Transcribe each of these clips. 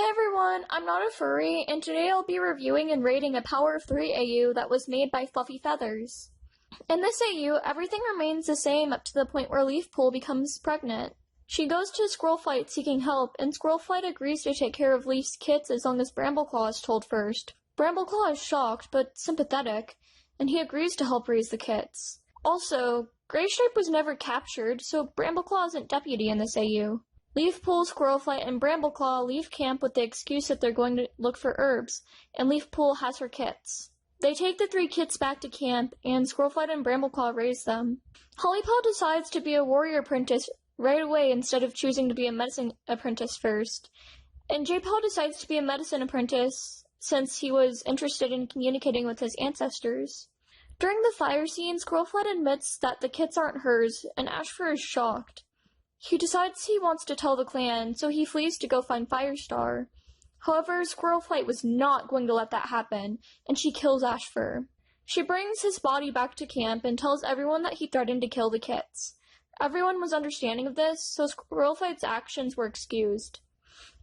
Hi everyone, I'm not a furry, and today I'll be reviewing and rating a Power of 3 AU that was made by FluffyFeathers. In this AU, everything remains the same up to the point where Leafpool becomes pregnant. She goes to Squirrelflight seeking help, and Squirrelflight agrees to take care of Leaf's kits as long as Brambleclaw is told first. Brambleclaw is shocked, but sympathetic, and he agrees to help raise the kits. Also, Graystripe was never captured, so Brambleclaw isn't deputy in this AU. Leafpool, Squirrelflight, and Brambleclaw leave camp with the excuse that they're going to look for herbs, and Leafpool has her kits. They take the 3 kits back to camp, and Squirrelflight and Brambleclaw raise them. Hollypaw decides to be a warrior apprentice right away instead of choosing to be a medicine apprentice first. And J-Paw decides to be a medicine apprentice since he was interested in communicating with his ancestors. During the fire scene, Squirrelflight admits that the kits aren't hers, and Ashfur is shocked. He decides he wants to tell the clan, so he flees to go find Firestar. However, Squirrelflight was not going to let that happen, and she kills Ashfur. She brings his body back to camp and tells everyone that he threatened to kill the kits. Everyone was understanding of this, so Squirrelflight's actions were excused.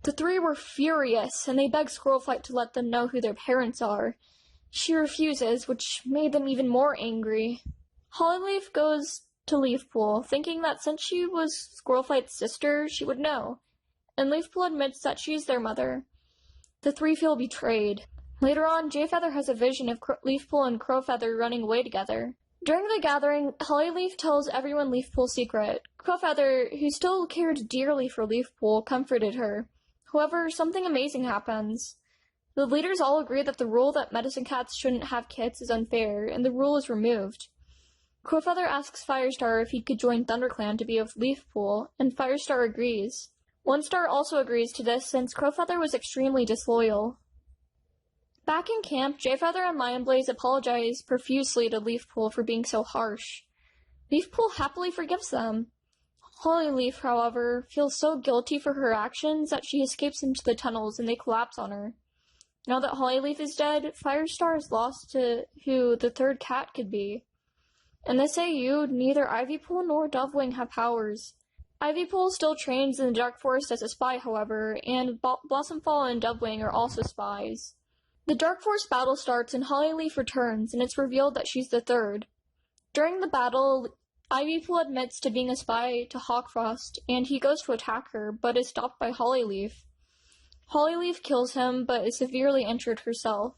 The 3 were furious, and they beg Squirrelflight to let them know who their parents are. She refuses, which made them even more angry. Hollyleaf goes to Leafpool, thinking that since she was Squirrelflight's sister, she would know, and Leafpool admits that she's their mother. The 3 feel betrayed. Later on, Jayfeather has a vision of Leafpool and Crowfeather running away together. During the gathering, Hollyleaf tells everyone Leafpool's secret. Crowfeather, who still cared dearly for Leafpool, comforted her. However, something amazing happens. The leaders all agree that the rule that medicine cats shouldn't have kits is unfair, and the rule is removed. Crowfeather asks Firestar if he could join ThunderClan to be with Leafpool, and Firestar agrees. OneStar also agrees to this since Crowfeather was extremely disloyal. Back in camp, Jayfeather and Lionblaze apologize profusely to Leafpool for being so harsh. Leafpool happily forgives them. Hollyleaf, however, feels so guilty for her actions that she escapes into the tunnels and they collapse on her. Now that Hollyleaf is dead, Firestar is lost to who the 3rd cat could be. In this AU, neither Ivypool nor Dovewing have powers. Ivypool still trains in the Dark Forest as a spy, however, and Blossomfall and Dovewing are also spies. The Dark Forest battle starts and Hollyleaf returns, and it's revealed that she's the 3rd. During the battle, Ivypool admits to being a spy to Hawkfrost, and he goes to attack her, but is stopped by Hollyleaf. Hollyleaf kills him, but is severely injured herself.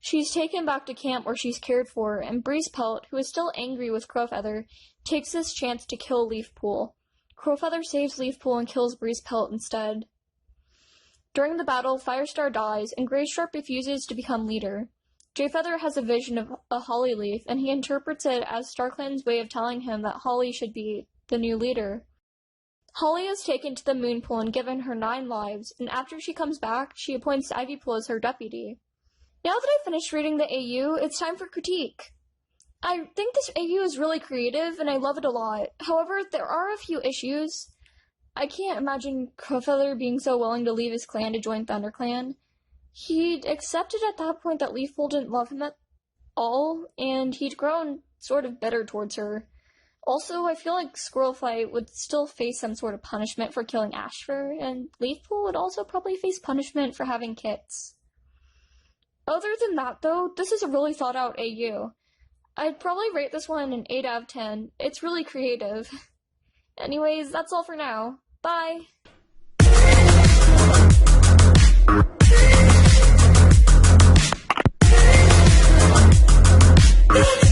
She's taken back to camp where she's cared for, and Breezepelt, who is still angry with Crowfeather, takes this chance to kill Leafpool. Crowfeather saves Leafpool and kills Breezepelt instead. During the battle, Firestar dies, and Graystripe refuses to become leader. Jayfeather has a vision of a Hollyleaf, and he interprets it as StarClan's way of telling him that Holly should be the new leader. Holly is taken to the Moonpool and given her 9 lives, and after she comes back, she appoints Ivypool as her deputy. Now that I've finished reading the AU, it's time for critique. I think this AU is really creative, and I love it a lot. However, there are a few issues. I can't imagine Crowfeather being so willing to leave his clan to join ThunderClan. He'd accepted at that point that Leafpool didn't love him at all, and he'd grown sort of bitter towards her. Also, I feel like Squirrelflight would still face some sort of punishment for killing Ashfur, and Leafpool would also probably face punishment for having kits. Other than that, though, this is a really thought-out AU. I'd probably rate this one an 8 out of 10. It's really creative. Anyways, that's all for now. Bye! Yeah.